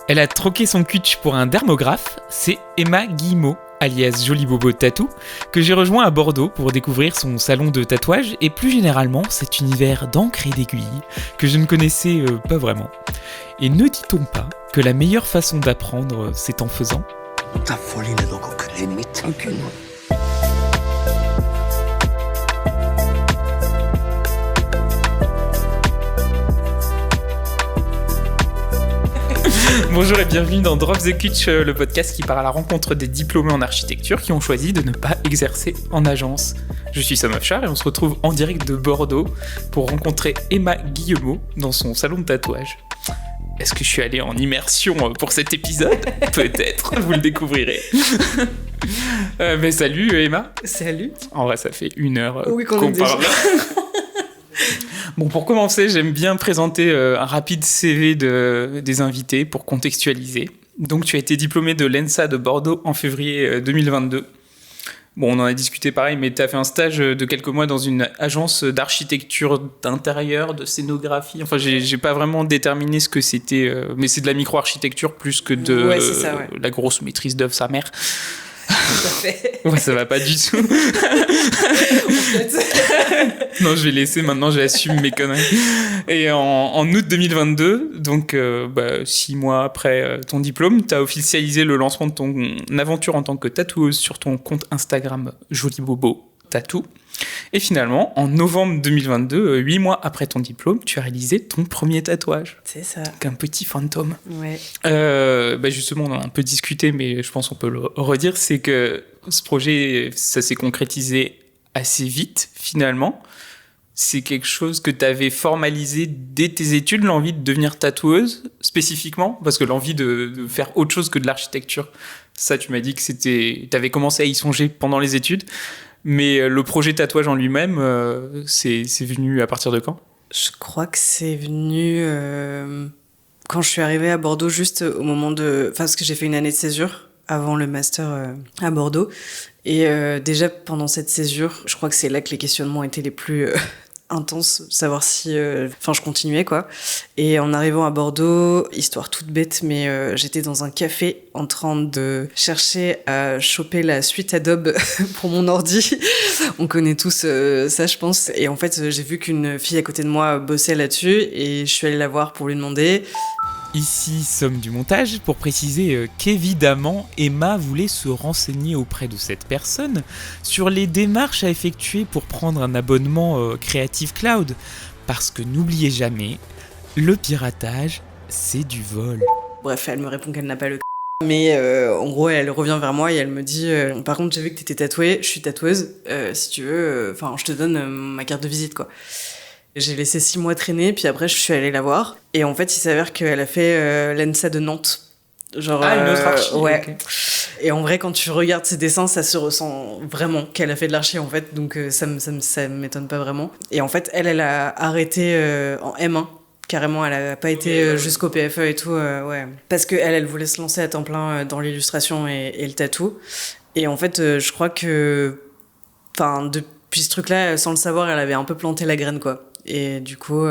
Elle a troqué son kutch pour un dermographe, c'est Emma Guillemot, alias Joli Bobo Tatou, que j'ai rejoint à Bordeaux pour découvrir son salon de tatouage et plus généralement cet univers d'encre et d'aiguilles que je ne connaissais pas vraiment. Et ne dit-on pas que la meilleure façon d'apprendre, c'est en faisant ? Ta folie n'a donc aucune limite. Aucune. Bonjour et bienvenue dans Drop the Kutch, le podcast qui part à la rencontre des diplômés en architecture qui ont choisi de ne pas exercer en agence. Je suis Sam Afshar et on se retrouve en direct de Bordeaux pour rencontrer Emma Guillemot dans son salon de tatouage. Est-ce que je suis allé en immersion pour cet épisode ? Peut-être, vous le découvrirez. Mais salut Emma. Salut. En vrai, ça fait 1 heure Oui, qu'on parle. Bon, pour commencer, j'aime bien présenter un rapide CV des invités pour contextualiser. Donc, tu as été diplômé de l'ENSA de Bordeaux en février 2022. Bon, on en a discuté pareil, mais tu as fait un stage de quelques mois dans une agence d'architecture d'intérieur, de scénographie. Enfin, j'ai pas vraiment déterminé ce que c'était, mais c'est de la micro-architecture plus que de la grosse maîtrise d'œuvre sa mère. Tout à fait. Ouais, ça va pas du tout. Non, je vais laisser maintenant, j'assume mes conneries. Et en août 2022, donc 6 mois après ton diplôme, tu as officialisé le lancement de ton aventure en tant que tatoueuse sur ton compte Instagram Joli Bobo Tatou. Et finalement, en novembre 2022, 8 mois après ton diplôme, tu as réalisé ton premier tatouage. C'est ça. Donc un petit fantôme. Ouais. Justement, on en a un peu discuté, mais je pense qu'on peut le redire, c'est que ce projet, ça s'est concrétisé assez vite, finalement. C'est quelque chose que tu avais formalisé dès tes études, l'envie de devenir tatoueuse, spécifiquement, parce que l'envie de faire autre chose que de l'architecture, ça, tu m'as dit que tu avais commencé à y songer pendant les études. Mais le projet tatouage en lui-même, c'est venu à partir de quand ? Je crois que c'est venu quand je suis arrivée à Bordeaux, juste au moment de... Enfin, parce que j'ai fait une année de césure avant le master à Bordeaux. Et déjà, pendant cette césure, je crois que c'est là que les questionnements étaient les plus intenses, savoir si... je continuais, quoi. Et en arrivant à Bordeaux, histoire toute bête, mais j'étais dans un café en train de chercher à choper la suite Adobe pour mon ordi. On connaît tous ça, je pense. Et en fait, j'ai vu qu'une fille à côté de moi bossait là-dessus et je suis allée la voir pour lui demander... Ici, somme du montage, pour préciser qu'évidemment, Emma voulait se renseigner auprès de cette personne sur les démarches à effectuer pour prendre un abonnement Creative Cloud. Parce que n'oubliez jamais, le piratage, c'est du vol. Bref, elle me répond qu'elle n'a pas le mais en gros, elle revient vers moi et elle me dit par contre, j'ai vu que t'étais tatouée, je suis tatoueuse, si tu veux, je te donne ma carte de visite, quoi. J'ai laissé 6 mois traîner, puis après je suis allée la voir. Et en fait, il s'avère qu'elle a fait l'ENSA de Nantes. Genre, une autre archi. Ouais. Okay. Et en vrai, quand tu regardes ses dessins, ça se ressent vraiment qu'elle a fait de l'archi, en fait. Donc ça m'étonne pas vraiment. Et en fait, elle a arrêté en M1. Carrément, elle a pas été jusqu'au PFE et tout, ouais. Parce qu'elle voulait se lancer à temps plein dans l'illustration et le tatou. Et en fait, je crois que... depuis ce truc-là, sans le savoir, elle avait un peu planté la graine, quoi. Et du coup,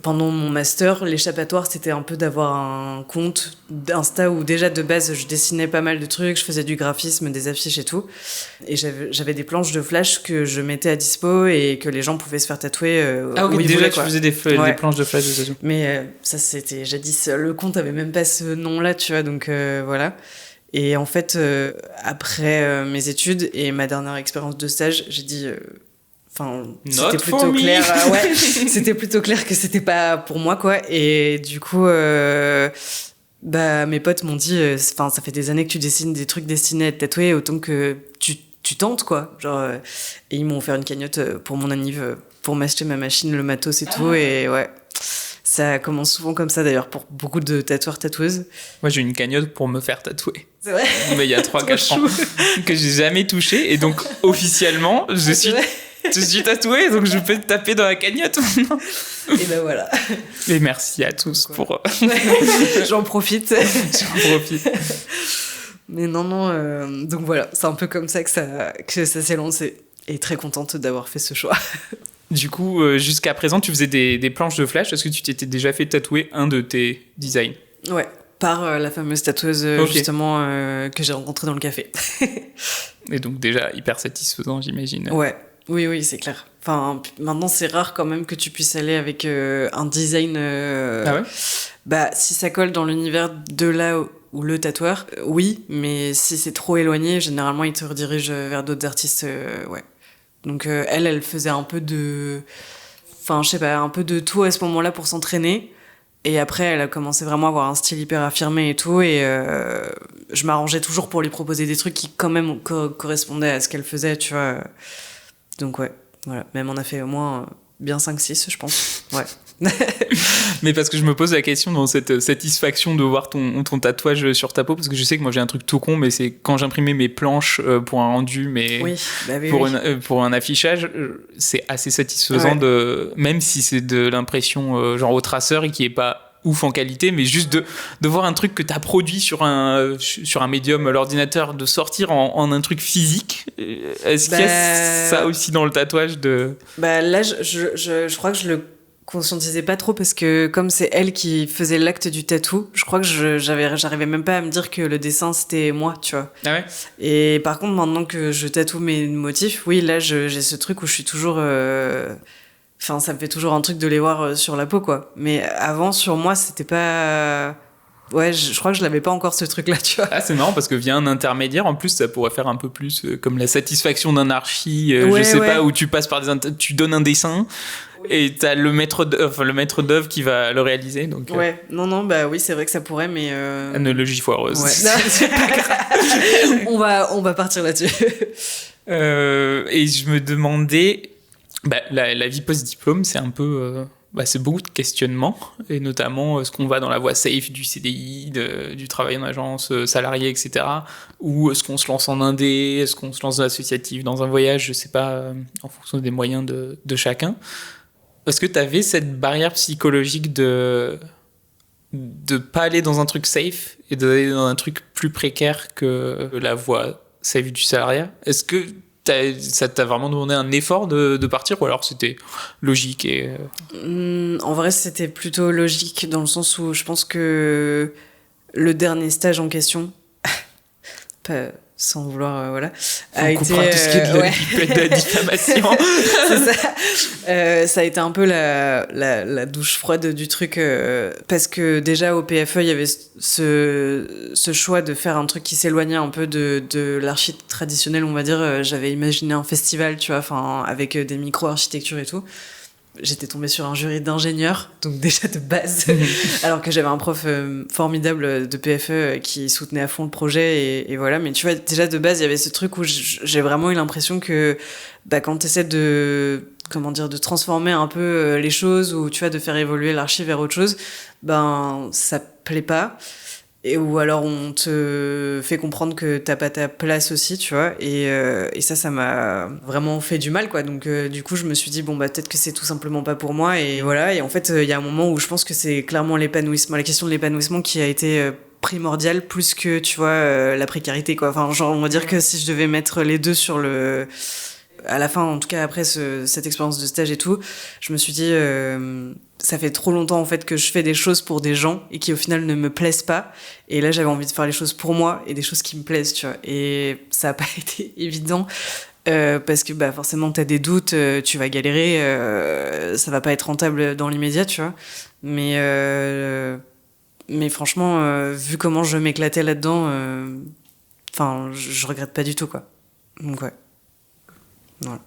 pendant mon master, l'échappatoire, c'était un peu d'avoir un compte d'Insta où déjà de base, je dessinais pas mal de trucs, je faisais du graphisme, des affiches et tout. Et j'avais des planches de flash que je mettais à dispo et que les gens pouvaient se faire tatouer où ils déjà voulaient, tu quoi. faisais des planches de flash de session. Mais ça, c'était jadis. Le compte avait même pas ce nom-là, tu vois, donc voilà. Et en fait, après mes études et ma dernière expérience de stage, j'ai dit... c'était plutôt clair, c'était plutôt clair que c'était pas pour moi, quoi. Et du coup, mes potes m'ont dit, ça fait des années que tu dessines des trucs destinés à être tatoués, autant que tu tentes, quoi. Genre, et ils m'ont offert une cagnotte pour mon anniv, pour m'acheter ma machine, le matos et tout. Et ouais, ça commence souvent comme ça, d'ailleurs, pour beaucoup de tatoueurs-tatoueuses. Moi, j'ai une cagnotte pour me faire tatouer. C'est vrai. Mais il y a 3-4 ans, que j'ai jamais touché. Et donc, officiellement, je suis tatouée, donc je peux te taper dans la cagnotte maintenant. Et ben voilà. Et merci à tous pour... J'en profite. Mais non, donc voilà, c'est un peu comme ça que ça s'est lancé. Et très contente d'avoir fait ce choix. Du coup, jusqu'à présent, tu faisais des planches de flash. Est-ce que tu t'étais déjà fait tatouer un de tes designs ? Ouais. par la fameuse tatoueuse justement que j'ai rencontrée dans le café. Et donc déjà hyper satisfaisant, j'imagine. Ouais, oui, c'est clair. Enfin, maintenant c'est rare quand même que tu puisses aller avec un design. Ah ouais. Bah, si ça colle dans l'univers de là ou le tatoueur, oui, mais si c'est trop éloigné, généralement il te redirige vers d'autres artistes, ouais. Donc elle faisait un peu de, enfin je sais pas, un peu de tout à ce moment-là pour s'entraîner. Et après, elle a commencé vraiment à avoir un style hyper affirmé et tout. Et je m'arrangeais toujours pour lui proposer des trucs qui, quand même, correspondaient à ce qu'elle faisait, tu vois. Donc, ouais, voilà. Même on a fait au moins bien 5-6, je pense. Ouais. Mais parce que je me pose la question dans cette satisfaction de voir ton tatouage sur ta peau, parce que je sais que moi j'ai un truc tout con, mais c'est quand j'imprimais mes planches pour un rendu, mais oui, bah oui, pour un affichage, c'est assez satisfaisant, ouais. Même si c'est de l'impression genre au traceur et qui est pas ouf en qualité, mais juste de voir un truc que t'as produit sur un médium à l'ordinateur, de sortir en un truc physique. Est-ce qu'il y a ça aussi dans le tatouage de... Bah là, je crois que je le conscientisais pas trop parce que comme c'est elle qui faisait l'acte du tatou, je crois que j'arrivais même pas à me dire que le dessin c'était moi, tu vois. Ah ouais. Et par contre, maintenant que je tatoue mes motifs, oui, là j'ai ce truc où je suis toujours... Enfin, ça me fait toujours un truc de les voir sur la peau, quoi. Mais avant, sur moi, c'était pas... Ouais, je crois que je l'avais pas encore, ce truc-là, tu vois. Ah, c'est marrant, parce que via un intermédiaire, en plus, ça pourrait faire un peu plus comme la satisfaction d'un archi, ouais, je sais ouais. pas, où tu passes par tu donnes un dessin, oui. Et t'as le maître d'œuvre qui va le réaliser, donc... Ouais, non, bah oui, c'est vrai que ça pourrait, mais... Analogie foireuse. Ouais. Non, c'est pas grave. on va partir là-dessus. Et je me demandais... Bah, la vie post-diplôme, c'est un peu... c'est beaucoup de questionnements, et notamment ce qu'on va dans la voie safe du CDI, du travail en agence, salarié, etc. Ou est-ce qu'on se lance en indé, est-ce qu'on se lance dans l'associatif, dans un voyage, je sais pas, en fonction des moyens de chacun. Est-ce que tu avais cette barrière psychologique de pas aller dans un truc safe et d'aller dans un truc plus précaire que la voie safe du salariat? Est-ce que ça t'a vraiment demandé un effort de partir, ou alors c'était logique et... En vrai, c'était plutôt logique, dans le sens où je pense que le dernier stage en question, sans vouloir, voilà, a été... tout ce qui est de la diffamation. C'est ça. Ça a été un peu la douche froide du truc, parce que déjà au PFE, il y avait ce choix de faire un truc qui s'éloignait un peu de l'archi traditionnelle, on va dire. J'avais imaginé un festival, tu vois, enfin, avec des micro-architectures et tout. J'étais tombée sur un jury d'ingénieurs, donc déjà de base, alors que j'avais un prof formidable de PFE qui soutenait à fond le projet, et voilà. Mais tu vois, déjà de base, il y avait ce truc où j'ai vraiment eu l'impression que quand tu essaies de transformer un peu les choses, ou tu vois, de faire évoluer l'archi vers autre chose, ça plaît pas. Ou alors on te fait comprendre que t'as pas ta place aussi, tu vois, et ça m'a vraiment fait du mal, quoi. Donc du coup je me suis dit peut-être que c'est tout simplement pas pour moi, et voilà. Et en fait il y a un moment où je pense que c'est clairement la question de l'épanouissement qui a été primordiale, plus que, tu vois, la précarité, quoi. Enfin, genre, on va dire que si je devais mettre les deux sur le... À la fin, en tout cas après cette expérience de stage et tout, je me suis dit ça fait trop longtemps en fait que je fais des choses pour des gens et qui au final ne me plaisent pas, et là j'avais envie de faire les choses pour moi et des choses qui me plaisent, tu vois. Et ça a pas été évident parce que forcément t'as des doutes, tu vas galérer, ça va pas être rentable dans l'immédiat, tu vois. Mais franchement vu comment je m'éclatais là-dedans, je regrette pas du tout, quoi. Donc ouais. Voilà.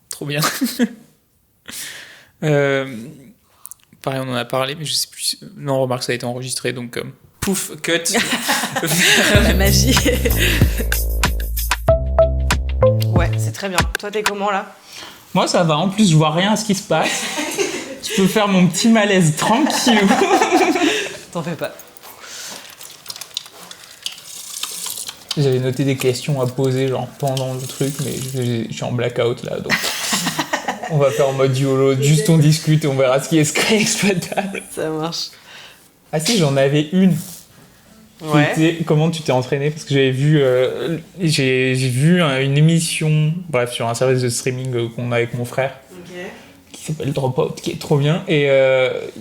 Trop bien. Pareil, on en a parlé, mais je sais plus. Non, remarque, ça a été enregistré, donc pouf, cut. La magie. Ouais, c'est très bien. Toi, t'es comment là? Moi, ça va. En plus, je vois rien à ce qui se passe. Je peux faire mon petit malaise tranquille. T'en fais pas. J'avais noté des questions à poser, genre pendant le truc, mais je suis en blackout là, donc on va faire en mode YOLO, juste on discute et on verra ce qui est exploitable. Ça marche. Ah si, j'en avais une. Ouais. Comment tu t'es entraîné? Parce que j'avais vu, j'ai vu une émission, bref, sur un service de streaming qu'on a avec mon frère, qui s'appelle Dropout, qui est trop bien. Et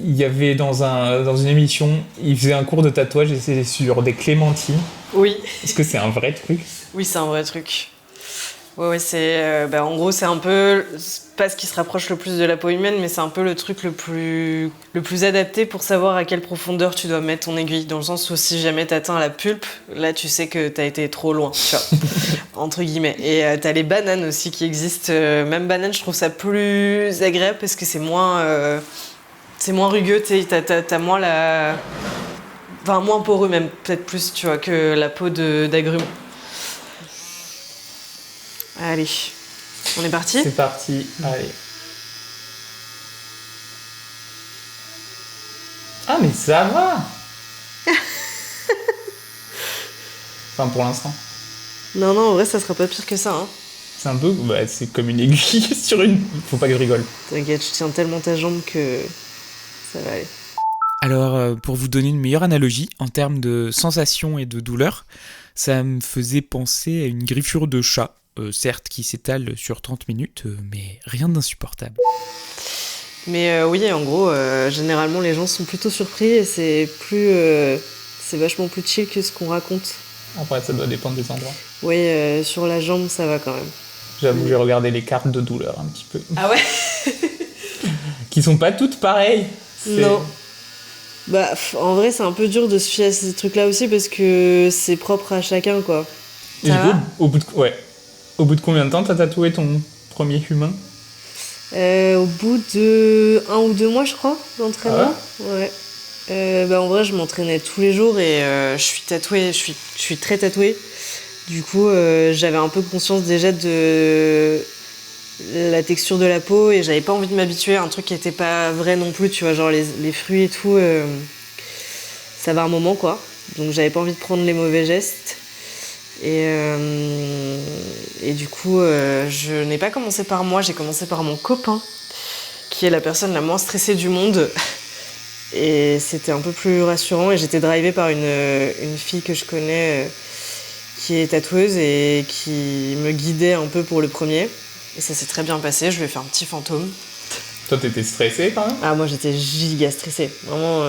il y avait dans une émission, il faisait un cours de tatouage et c'est sur des clémentines. Oui. Est-ce que c'est un vrai truc? Oui, c'est un vrai truc. Ouais, c'est... en gros, c'est un peu... C'est pas ce qui se rapproche le plus de la peau humaine, mais c'est un peu le truc le plus adapté pour savoir à quelle profondeur tu dois mettre ton aiguille. Dans le sens où si jamais t'atteins la pulpe, là, tu sais que t'as été trop loin, tu vois, entre guillemets. Et t'as les bananes aussi qui existent. Même banane, je trouve ça plus agréable parce que c'est moins rugueux, t'as moins la... Enfin, moins poreux même, peut-être plus, tu vois, que la peau d'agrumes. Allez, on est parti ? C'est parti, allez. Ah, mais ça va. Enfin, pour l'instant. Non, en vrai, ça sera pas pire que ça, hein. C'est un peu... c'est comme une aiguille sur une... Faut pas que je rigole. T'inquiète, je tiens tellement ta jambe que ça va aller. Alors, pour vous donner une meilleure analogie, en termes de sensation et de douleur, ça me faisait penser à une griffure de chat. Certes, qui s'étale sur 30 minutes, mais rien d'insupportable. Mais oui, en gros, généralement, les gens sont plutôt surpris et c'est vachement plus chill que ce qu'on raconte. Après, ça doit dépendre des endroits. Oui, sur la jambe, ça va quand même. J'avoue, j'ai regardé les cartes de douleur un petit peu. Ah ouais. Qui sont pas toutes pareilles. Non. En vrai, c'est un peu dur de se fier à ces trucs-là aussi parce que c'est propre à chacun, quoi. Et du coup, au bout de combien de temps t'as tatoué ton premier humain ? Au bout de 1 ou 2 mois, je crois, d'entraînement. Ah ouais. En vrai, je m'entraînais tous les jours et je suis tatouée, je suis très tatouée. Du coup, j'avais un peu conscience déjà de la texture de la peau et j'avais pas envie de m'habituer à un truc qui était pas vrai non plus, tu vois, genre les fruits et tout, ça va un moment, quoi. Donc j'avais pas envie de prendre les mauvais gestes. Et du coup, je n'ai pas commencé par moi, j'ai commencé par mon copain, qui est la personne la moins stressée du monde. Et c'était un peu plus rassurant et j'étais drivée par une fille que je connais qui est tatoueuse et qui me guidait un peu pour le premier. Et ça s'est très bien passé, je lui ai fait un petit fantôme. Toi, t'étais stressée quand même ? Ah, moi j'étais giga stressée, vraiment...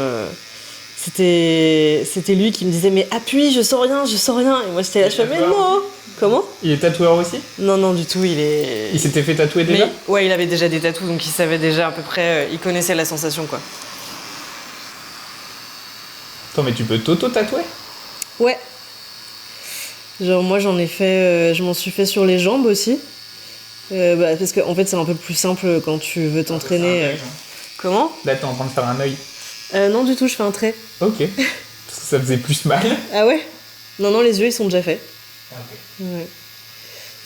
C'était lui qui me disait mais appuie, je sens rien. Et moi j'étais là, je fais mais non. Comment ? Il est tatoueur aussi ? Non, du tout, il s'était fait tatouer déjà ? Ouais, il avait déjà des tatous, donc il savait déjà à peu près, il connaissait la sensation, quoi. Attends, mais tu peux t'auto-tatouer ? Ouais. Genre moi j'en ai fait, je m'en suis fait sur les jambes aussi. Parce qu'en fait c'est un peu plus simple quand tu veux t'entraîner. Comment ? Là t'es en train de faire un œil. Non du tout, je fais un trait. Ok. Parce que ça faisait plus mal. Ah ouais ? Non, les yeux ils sont déjà faits. Okay. Ouais.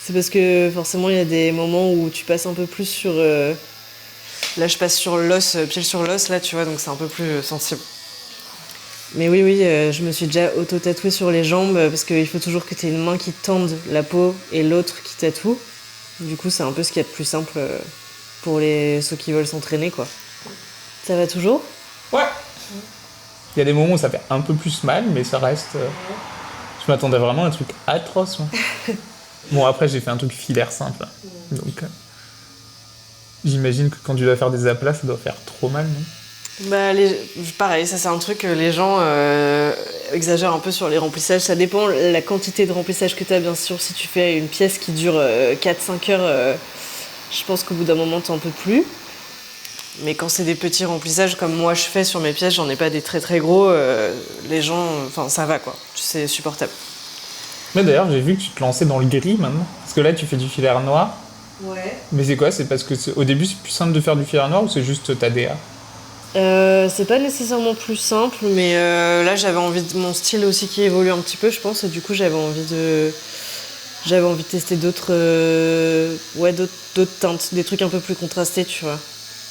C'est parce que forcément il y a des moments où tu passes un peu plus sur... Là je passe sur l'os, pied sur l'os là tu vois, donc c'est un peu plus sensible. Mais oui, je me suis déjà auto-tatouée sur les jambes parce qu'il faut toujours que tu aies une main qui tende la peau et l'autre qui tatoue. Du coup c'est un peu ce qu'il y a de plus simple pour ceux qui veulent s'entraîner, quoi. Ça va toujours ? Ouais. Il y a des moments où ça fait un peu plus mal, mais ça reste... Je m'attendais vraiment à un truc atroce, moi. Bon, après, j'ai fait un truc filaire simple. Donc, j'imagine que quand tu dois faire des aplats, ça doit faire trop mal, non ? Pareil, ça c'est un truc que les gens exagèrent un peu sur les remplissages. Ça dépend la quantité de remplissage que tu as, bien sûr. Si tu fais une pièce qui dure 4-5 heures, je pense qu'au bout d'un moment, t'en peux plus. Mais quand c'est des petits remplissages comme moi je fais sur mes pièces, j'en ai pas des très très gros, les gens, ça va, quoi, c'est supportable. Mais d'ailleurs, j'ai vu que tu te lançais dans le gris maintenant. Parce que là, tu fais du filaire noir. Ouais. Mais c'est quoi ? C'est parce que au début, c'est plus simple de faire du filaire noir ou c'est juste ta DA ? C'est pas nécessairement plus simple, mais là j'avais envie de mon style aussi qui évolue un petit peu, je pense, et du coup j'avais envie de tester d'autres teintes, des trucs un peu plus contrastés, tu vois.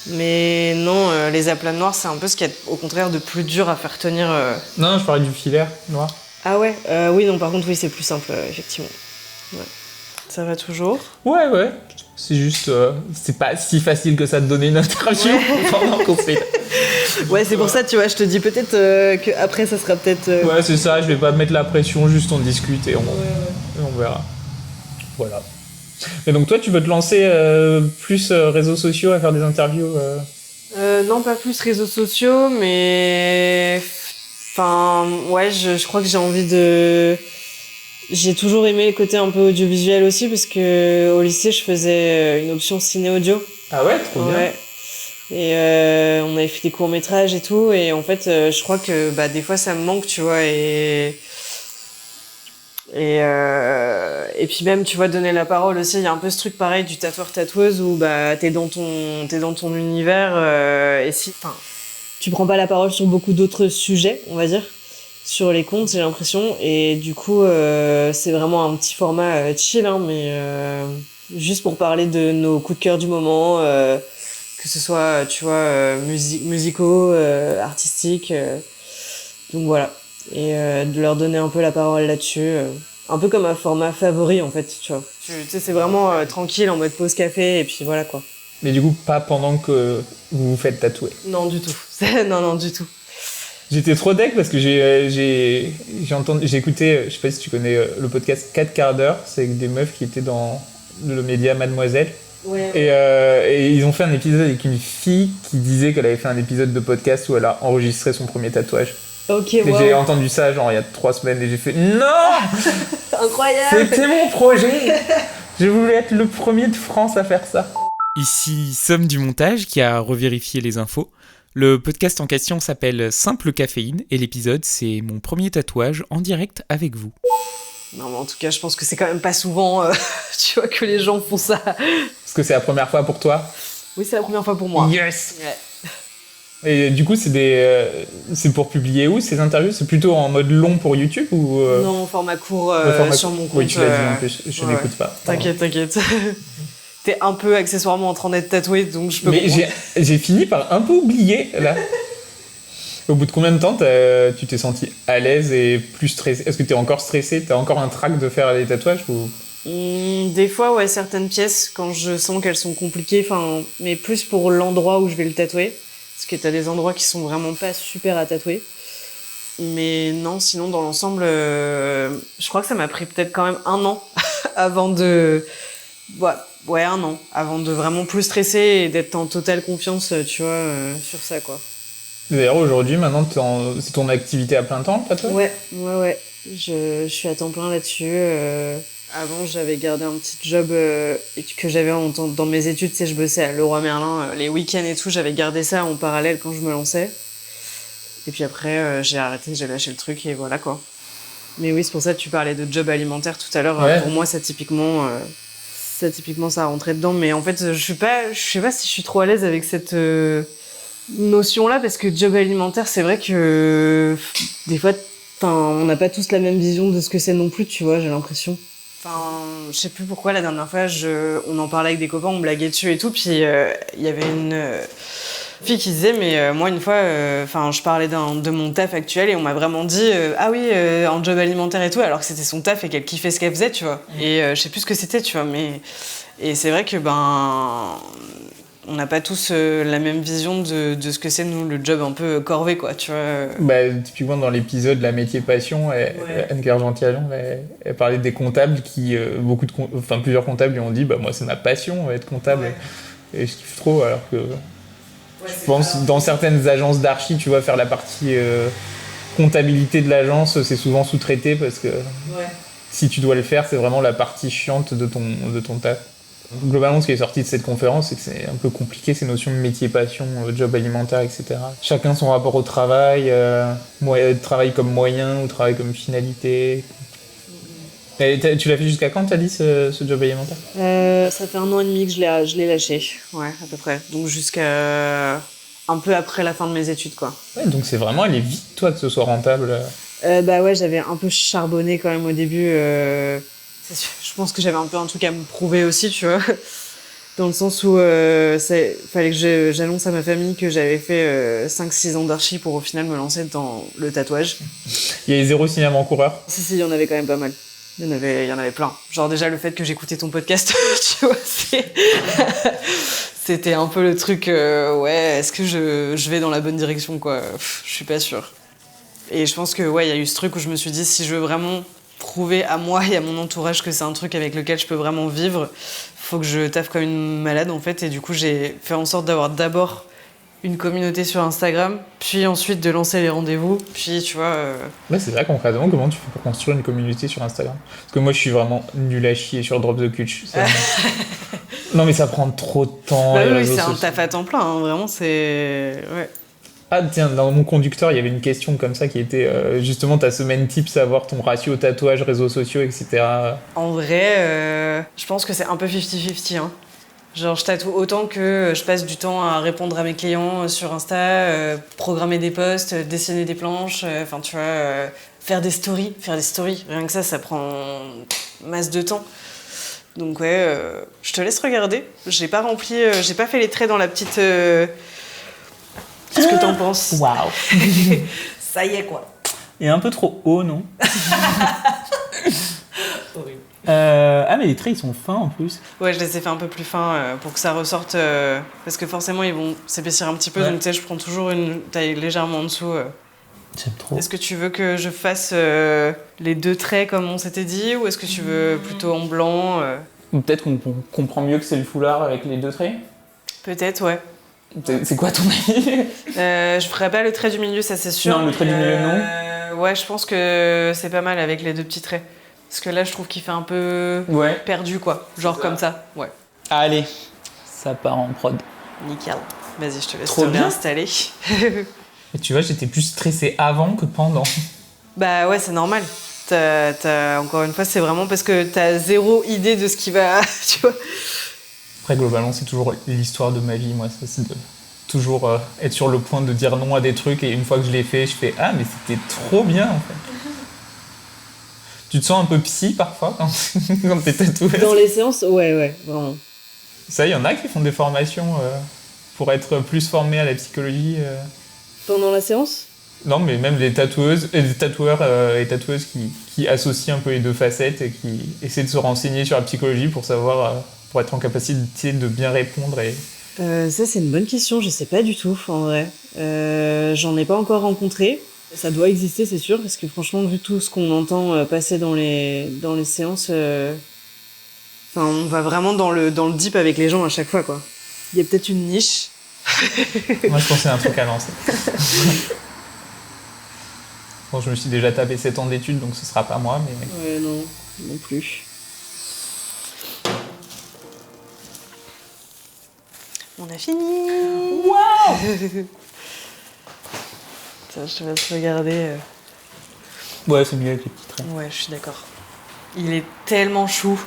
Mais non, les aplats noirs, c'est un peu ce qu'il y a au contraire de plus dur à faire tenir. Non, je parlais du filaire noir. Ah ouais, oui, non, par contre, oui, c'est plus simple, effectivement. Ouais. Ça va toujours ? Ouais. C'est juste, c'est pas si facile que ça de donner une interview pendant qu'on fait. Ouais, c'est pour ça, tu vois, je te dis peut-être qu'après, ça sera peut-être... Ouais, c'est ça, je vais pas mettre la pression, juste on discute et on verra. Voilà. Et donc toi, tu veux te lancer plus réseaux sociaux, à faire des interviews Non, pas plus réseaux sociaux, mais... Enfin, ouais, je crois que j'ai envie de... J'ai toujours aimé le côté un peu audiovisuel aussi, parce que au lycée, je faisais une option ciné-audio. Ah ouais, trop bien. Ouais. Et on avait fait des courts-métrages et tout, et en fait, je crois que des fois, ça me manque, tu vois, et puis même, tu vois, donner la parole aussi, il y a un peu ce truc pareil du tatoueur-tatoueuse où t'es dans ton univers, et si... Enfin, tu prends pas la parole sur beaucoup d'autres sujets, on va dire, sur les comptes, j'ai l'impression, et du coup, c'est vraiment un petit format chill, hein, mais juste pour parler de nos coups de cœur du moment, que ce soit, tu vois, musicaux, artistiques, donc voilà, et de leur donner un peu la parole là-dessus, un peu comme un format favori, en fait, tu vois. Tu sais, c'est vraiment tranquille, en mode pause café, et puis voilà, quoi. Mais du coup, pas pendant que vous vous faites tatouer. Non, du tout. Non, du tout. J'étais trop deck parce que j'ai écouté, je sais pas si tu connais le podcast 4 quarts d'heure, c'est avec des meufs qui étaient dans le média Mademoiselle. Ouais. Et ils ont fait un épisode avec une fille qui disait qu'elle avait fait un épisode de podcast où elle a enregistré son premier tatouage. Ok, Et wow. j'ai entendu ça genre il y a 3 semaines et j'ai fait non. Incroyable. C'était mon projet. Je voulais être le premier de France à faire ça. Ici Somme du montage qui a revérifié les infos. Le podcast en question s'appelle Simple Caféine et l'épisode c'est mon premier tatouage en direct avec vous. Non, mais en tout cas, je pense que c'est quand même pas souvent, tu vois, que les gens font ça. Parce que c'est la première fois pour toi. Oui, c'est la première fois pour moi. Yes. Ouais. Et du coup, c'est pour publier où ces interviews? C'est plutôt en mode long pour YouTube ou Non, format court sur mon compte. Oui, tu l'as dit en plus. Je n'écoute pas. T'inquiète. T'es un peu accessoirement en train d'être tatoué, donc je peux Mais comprendre. j'ai fini par un peu oublier, là. Au bout de combien de temps tu t'es senti à l'aise et plus stressé? Est-ce que t'es encore stressé? T'as encore un trac de faire les tatouages ou... Des fois, ouais, certaines pièces, quand je sens qu'elles sont compliquées, mais plus pour l'endroit où je vais le tatouer. Parce que t'as des endroits qui sont vraiment pas super à tatouer. Mais non, sinon, dans l'ensemble, je crois que ça m'a pris peut-être quand même 1 an avant de... Ouais, 1 an. Avant de vraiment plus stresser et d'être en totale confiance, tu vois, sur ça, quoi. D'ailleurs, aujourd'hui, maintenant, c'est ton activité à plein temps, le tatouage? Ouais. Je suis à temps plein là-dessus. Avant, j'avais gardé un petit job que j'avais dans mes études. Tu sais, je bossais à Leroy Merlin les week-ends et tout. J'avais gardé ça en parallèle quand je me lançais. Et puis après, j'ai arrêté, j'ai lâché le truc et voilà, quoi. Mais oui, c'est pour ça que tu parlais de job alimentaire tout à l'heure. Ouais. Pour moi, ça typiquement, ça rentrait dedans. Mais en fait, je sais pas si je suis trop à l'aise avec cette notion-là, parce que job alimentaire, c'est vrai que des fois, on n'a pas tous la même vision de ce que c'est non plus, tu vois, j'ai l'impression. Je sais plus pourquoi, la dernière fois, on en parlait avec des copains, on blaguait dessus et tout, puis il y avait une fille qui disait, mais moi, une fois, je parlais de mon taf actuel et on m'a vraiment dit, ah oui, en job alimentaire et tout, alors que c'était son taf et qu'elle kiffait ce qu'elle faisait, tu vois. Et je sais plus ce que c'était, tu vois, et c'est vrai que, on n'a pas tous la même vision de ce que c'est, nous, le job un peu corvée, quoi, tu vois. Typiquement, dans l'épisode La métier passion, Anne-Claire Gentiallon, elle parlait des comptables qui... plusieurs comptables lui ont dit, moi, c'est ma passion, être comptable. Ouais. Et je kiffe trop, alors que... je pense, dans certaines agences d'archi, tu vois, faire la partie comptabilité de l'agence, c'est souvent sous-traité, parce que si tu dois le faire, c'est vraiment la partie chiante de ton taf. Globalement, ce qui est sorti de cette conférence, c'est que c'est un peu compliqué, ces notions de métier passion, job alimentaire, etc. Chacun son rapport au travail, travail comme moyen ou travail comme finalité. Et tu l'as fait jusqu'à quand, t'as dit, ce job alimentaire? Ça fait 1 an et demi que je l'ai lâché, ouais, à peu près. Donc jusqu'à un peu après la fin de mes études, quoi. Ouais, donc c'est vraiment aller vite, toi, que ce soit rentable. Ouais, j'avais un peu charbonné quand même au début. Je pense que j'avais un peu un truc à me prouver aussi, tu vois. Dans le sens où fallait que j'annonce à ma famille que j'avais fait 5-6 ans d'archi pour au final me lancer dans le tatouage. Il y avait 0 cinéma en coureur? Si, il y en avait quand même pas mal. Il y en avait plein. Genre déjà le fait que j'écoutais ton podcast, tu vois, c'était un peu le truc, est-ce que je vais dans la bonne direction, quoi. Je suis pas sûre. Et je pense que, il y a eu ce truc où je me suis dit, si je veux vraiment prouver à moi et à mon entourage que c'est un truc avec lequel je peux vraiment vivre, faut que je taffe comme une malade en fait. Et du coup, j'ai fait en sorte d'avoir d'abord une communauté sur Instagram, puis ensuite de lancer les rendez-vous, puis tu vois... Ouais, c'est vrai, concrètement, comment tu fais pour construire une communauté sur Instagram ? Parce que moi, je suis vraiment nul à chier sur Drop the Kutch. Non, mais ça prend trop de temps. Bah oui, c'est un taf à temps plein, hein, vraiment, c'est... Ouais. Ah tiens, dans mon conducteur, il y avait une question comme ça qui était justement ta semaine type, savoir ton ratio tatouage, réseaux sociaux, etc. En vrai, je pense que c'est un peu 50-50, hein. Genre, je tatoue autant que je passe du temps à répondre à mes clients sur Insta, programmer des posts, dessiner des planches, enfin, tu vois, faire des stories. Rien que ça prend masse de temps. Donc, ouais, je te laisse regarder. J'ai pas fait les traits dans la petite... Qu'est-ce que t'en penses ? Waouh. Ça y est, quoi. Et un peu trop haut, non ? Horrible. Ah, mais les traits, ils sont fins en plus. Ouais, je les ai fait un peu plus fins pour que ça ressorte. Parce que forcément, ils vont s'épaissir un petit peu. Ouais. Donc, tu sais, je prends toujours une taille légèrement en dessous. J'aime trop. Est-ce que tu veux que je fasse les 2 traits comme on s'était dit, ou est-ce que tu veux plutôt en blanc Peut-être qu'on comprend mieux que c'est le foulard avec les 2 traits. Peut-être, ouais. C'est quoi ton avis ? Je ferai pas le trait du milieu, ça c'est sûr. Non, le trait du milieu, non. Ouais, je pense que c'est pas mal avec les 2 petits traits. Parce que là, je trouve qu'il fait un peu Ouais. perdu, quoi. Genre comme ça, ouais. Allez, ça part en prod. Nickel. Vas-y, je te laisse Trop te bien. réinstaller. Et tu vois, j'étais plus stressé avant que pendant. Bah ouais, c'est normal. Encore une fois, c'est vraiment parce que t'as zéro idée de ce qui va... Tu vois. Après, globalement, c'est toujours l'histoire de ma vie, moi. Ça, c'est de toujours être sur le point de dire non à des trucs, et une fois que je l'ai fait, je fais « Ah, mais c'était trop bien, en fait !» Tu te sens un peu psy, parfois, quand t'es tatouée. Dans les séances, ouais, vraiment. Ça, il y en a qui font des formations pour être plus formés à la psychologie. Pendant la séance ? Non, mais même les tatoueuses et les tatoueurs et tatoueuses qui associent un peu les 2 facettes et qui essaient de se renseigner sur la psychologie pour savoir, pour être en capacité de bien répondre. Et... Ça, c'est une bonne question. Je sais pas du tout, en vrai. J'en ai pas encore rencontré. Ça doit exister, c'est sûr, parce que franchement, vu tout ce qu'on entend passer dans les séances, on va vraiment dans le deep avec les gens à chaque fois, quoi. Il y a peut-être une niche. Moi, je pensais à un truc à lancer. Bon, je me suis déjà tapé 7 ans d'études, donc ce sera pas moi, mais... Ouais, non plus. On a fini. Waouh. Tiens, je te laisse regarder. Ouais, c'est mieux avec les petits traits. Ouais, je suis d'accord. Il est tellement chou.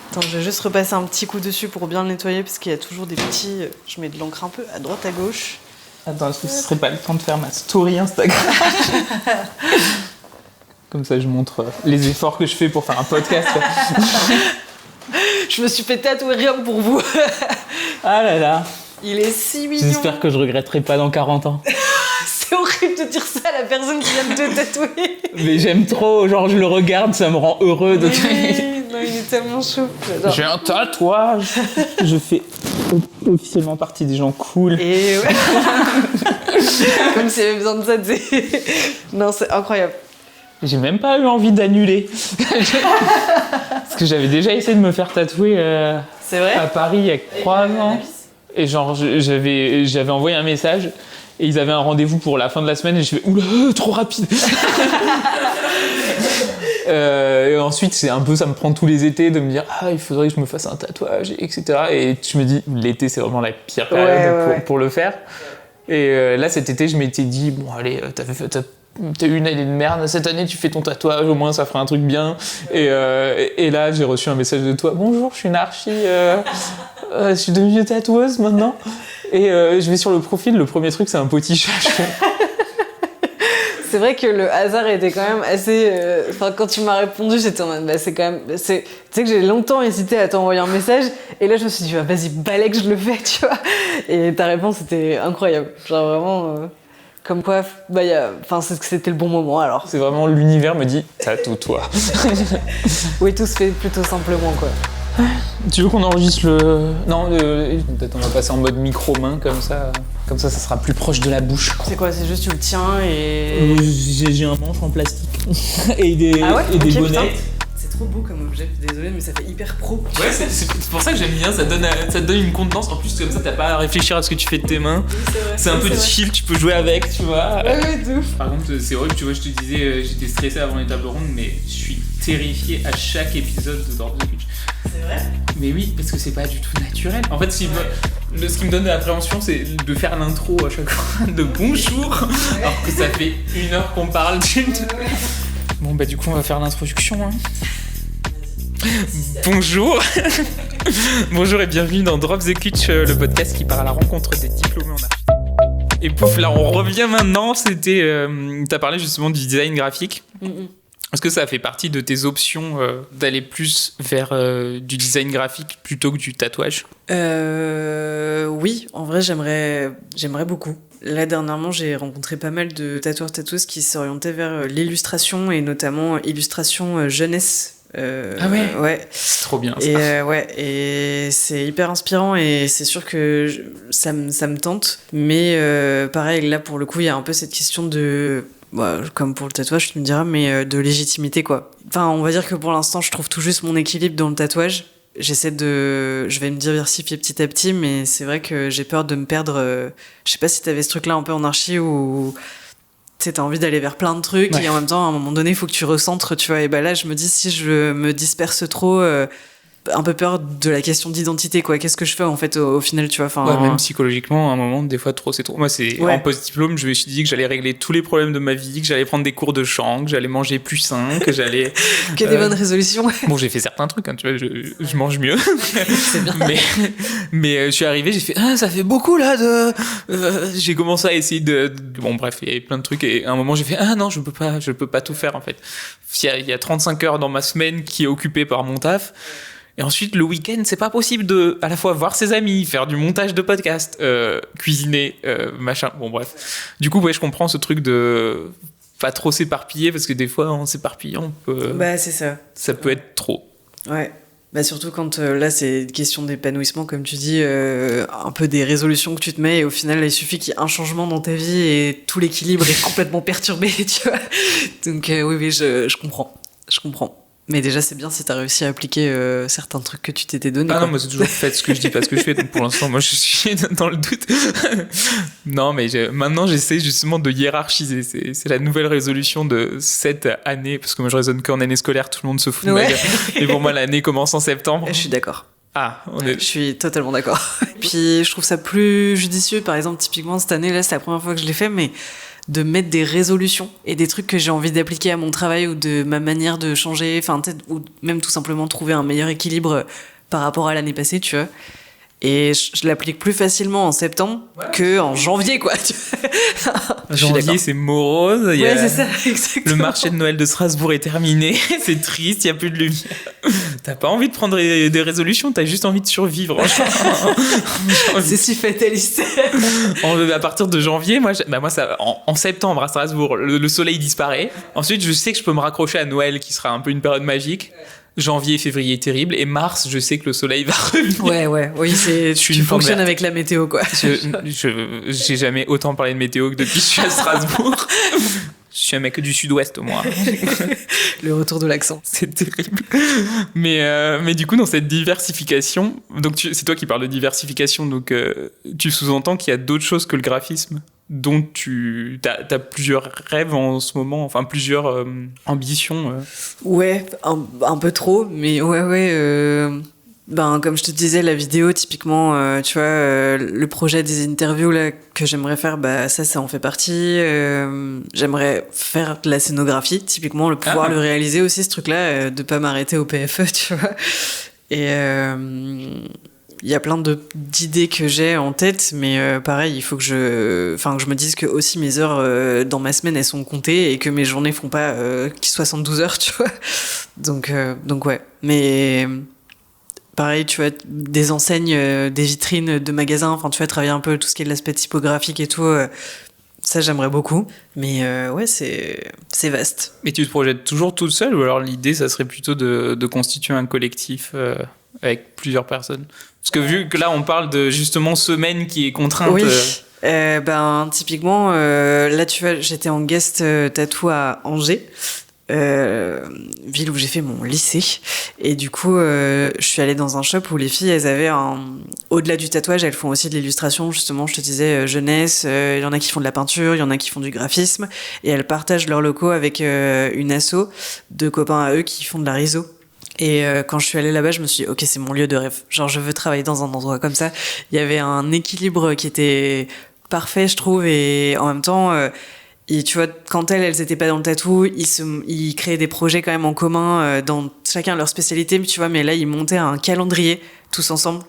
Attends, je vais juste repasser un petit coup dessus pour bien le nettoyer, parce qu'il y a toujours des petits... Je mets de l'encre un peu à droite, à gauche. Attends, est-ce que ce serait pas le temps de faire ma story Instagram ? Comme ça, je montre les efforts que je fais pour faire un podcast. Je me suis fait tatouer rien que pour vous. Ah là là. Il est si mignon. J'espère que je regretterai pas dans 40 ans. C'est horrible de dire ça à la personne qui vient de te tatouer. Mais j'aime trop, genre je le regarde, ça me rend heureux. Donc... Non, il est tellement chaud. J'adore. J'ai un tatouage. Je fais officiellement partie des gens cool. Et ouais. Comme s'il y avait besoin de ça, tu sais. Non, c'est incroyable. J'ai même pas eu envie d'annuler. Parce que j'avais déjà essayé de me faire tatouer C'est vrai. à Paris il y a 3 ans. Et genre, j'avais envoyé un message et ils avaient un rendez-vous pour la fin de la semaine et je fais oula, trop rapide. Et ensuite, c'est un peu, ça me prend tous les étés de me dire ah, il faudrait que je me fasse un tatouage, etc. Et je me dis, l'été, c'est vraiment la pire période pour le faire. Et là, cet été, je m'étais dit, bon, allez, t'as eu une année de merde, cette année, tu fais ton tatouage, au moins, ça fera un truc bien. Et là, j'ai reçu un message de toi, bonjour, je suis une archi, je suis devenue tatoueuse maintenant. Et je vais sur le profil, le premier truc, c'est un potiche. C'est vrai que le hasard était quand même assez... Enfin, quand tu m'as répondu, j'étais en mode... Bah, c'est quand même... Tu sais que j'ai longtemps hésité à t'envoyer un message. Et là, je me suis dit, bah, vas-y, balai que je le fais, tu vois. Et ta réponse était incroyable. Genre vraiment... Comme quoi, bah, c'était le bon moment, alors. C'est vraiment l'univers me dit, tatoue-toi. Oui, tout se fait plutôt simplement, quoi. Tu veux qu'on enregistre le... Non, peut-être on va passer en mode micro-main, comme ça, ça sera plus proche de la bouche. C'est quoi, c'est juste tu le tiens et... J'ai un manche en plastique et des, Ah ouais, et des ok, bonnettes. putain. trop beau comme objet. Désolée, mais ça fait hyper pro. Ouais, c'est pour ça que j'aime bien, ça te donne une contenance. En plus, comme ça, t'as pas à réfléchir à ce que tu fais de tes mains. Oui, c'est vrai. C'est un peu chill, tu peux jouer avec, tu vois. Ouais, de ouf. Par contre, c'est horrible, tu vois, je te disais, j'étais stressé avant les tables rondes, mais je suis terrifié à chaque épisode de Drop the Pitch. C'est vrai? Mais oui, parce que c'est pas du tout naturel. En fait, ce qui me donne de l'appréhension, c'est de faire l'intro à chaque fois de bonjour, alors que ça fait 1 heure qu'on parle. Bon, bah, du coup, on va faire l'introduction. Hein. Bonjour. Bonjour et bienvenue dans Drop the Kitsch, le podcast qui part à la rencontre des diplômés en art. Et pouf, là, on revient maintenant. T'as parlé justement du design graphique. Est-ce que ça fait partie de tes options d'aller plus vers du design graphique plutôt que du tatouage ? Oui, en vrai, j'aimerais beaucoup. Là, dernièrement, j'ai rencontré pas mal de tatoueurs-tatoueuses qui s'orientaient vers l'illustration et notamment illustration jeunesse. Ah ouais. Ouais. C'est trop bien ça. Et ouais, et c'est hyper inspirant et c'est sûr que ça me tente. Mais pareil, là, pour le coup, il y a un peu cette question de... Bah, comme pour le tatouage, tu me diras, mais de légitimité, quoi. Enfin, on va dire que pour l'instant, je trouve tout juste mon équilibre dans le tatouage. Je vais me diversifier petit à petit, mais c'est vrai que j'ai peur de me perdre. Je sais pas si t'avais ce truc-là un peu en archi où tu sais, t'as envie d'aller vers plein de trucs et en même temps, à un moment donné, il faut que tu recentres, tu vois. Et bah là, je me dis, si je me disperse trop, un peu peur de la question d'identité, quoi. Qu'est-ce que je fais en fait au final, tu vois. Enfin, ouais, même psychologiquement, à un moment, des fois, trop, c'est trop. Moi, en post-diplôme, je me suis dit que j'allais régler tous les problèmes de ma vie, que j'allais prendre des cours de chant, que j'allais manger plus sain, que j'allais. Que des bonnes résolutions. Bon, j'ai fait certains trucs, hein, tu vois, je mange mieux. C'est bien. Mais je suis arrivé, j'ai fait, ça fait beaucoup là de. J'ai commencé à essayer bon, bref, il y avait plein de trucs et à un moment, j'ai fait, non, je peux pas tout faire en fait. Il y a 35 heures dans ma semaine qui est occupée par mon taf. Et ensuite, le week-end, c'est pas possible de à la fois voir ses amis, faire du montage de podcast, cuisiner, machin. Bon, bref. Du coup, ouais, je comprends ce truc de pas trop s'éparpiller parce que des fois, en s'éparpillant, on peut. Bah, c'est ça. Ça peut être trop. Ouais. Bah, surtout quand là, c'est une question d'épanouissement, comme tu dis, un peu des résolutions que tu te mets et au final, il suffit qu'il y ait un changement dans ta vie et tout l'équilibre est complètement perturbé, tu vois. Donc, oui, je comprends. Je comprends. Mais déjà, c'est bien si t'as réussi à appliquer certains trucs que tu t'étais donné. Ah non, moi c'est toujours fait ce que je dis, pas ce que je fais. Donc pour l'instant, moi je suis dans le doute. Non, mais maintenant j'essaie justement de hiérarchiser. C'est la nouvelle résolution de cette année, parce que moi je raisonne qu'en année scolaire, tout le monde se fout de ma gueule. Et pour moi, l'année commence en septembre. Je suis d'accord. Ah, Je suis totalement d'accord. Puis je trouve ça plus judicieux. Par exemple, typiquement cette année, là, c'est la première fois que je l'ai fait, mais de mettre des résolutions et des trucs que j'ai envie d'appliquer à mon travail ou de ma manière de changer, enfin peut-être, ou même tout simplement trouver un meilleur équilibre par rapport à l'année passée, tu vois. Et je l'applique plus facilement en septembre que en janvier, quoi. Janvier, c'est morose. C'est ça, exactement. Le marché de Noël de Strasbourg est terminé. C'est triste, il n'y a plus de lumière. T'as pas envie de prendre des résolutions, t'as juste envie de survivre. C'est si fataliste. À partir de janvier, moi ça, en septembre à Strasbourg, le soleil disparaît. Ensuite, je sais que je peux me raccrocher à Noël, qui sera un peu une période magique. Janvier, février, terrible. Et mars, je sais que le soleil va revenir. Oui, tu fonctionnes avec la météo, quoi. J'ai jamais autant parlé de météo que depuis que je suis à Strasbourg. Je suis un mec du sud-ouest, moi. Le retour de l'accent. C'est terrible. Mais du coup, dans cette diversification, donc c'est toi qui parles de diversification, donc tu sous-entends qu'il y a d'autres choses que le graphisme dont t'as plusieurs rêves en ce moment, enfin plusieurs ambitions. Ouais, un peu trop, mais ouais. Comme je te disais, la vidéo, typiquement, tu vois, le projet des interviews là que j'aimerais faire, ça en fait partie. J'aimerais faire de la scénographie, typiquement, pouvoir le réaliser aussi, ce truc-là, de pas m'arrêter au PFE, tu vois. Et il y a plein d'idées que j'ai en tête, mais pareil, il faut que je me dise que aussi mes heures dans ma semaine, elles sont comptées et que mes journées font pas 72 heures, tu vois. Donc ouais. Mais pareil, tu vois, des enseignes, des vitrines de magasins, enfin, tu vois, travailler un peu tout ce qui est de l'aspect typographique et tout, ça, j'aimerais beaucoup. Mais ouais, c'est vaste. Mais tu te projettes toujours toute seule ou alors l'idée, ça serait plutôt de constituer un collectif avec plusieurs personnes? Parce que vu que là, on parle de justement semaine qui est contrainte. Oui. Typiquement, là, tu vois, j'étais en guest tattoo à Angers. ville où j'ai fait mon lycée. Et du coup, je suis allée dans un shop où les filles, elles avaient au-delà du tatouage, elles font aussi de l'illustration. Justement, je te disais, jeunesse, il y en a qui font de la peinture, il y en a qui font du graphisme. Et elles partagent leurs locaux avec une asso de copains à eux qui font de la riso. Et quand je suis allée là-bas, je me suis dit, ok, c'est mon lieu de rêve. Genre, je veux travailler dans un endroit comme ça. Il y avait un équilibre qui était parfait, je trouve, et en même temps, et tu vois, quand elles étaient pas dans le tatou, ils créaient des projets quand même en commun, dans chacun leur spécialité, tu vois, mais là, ils montaient un calendrier tous ensemble,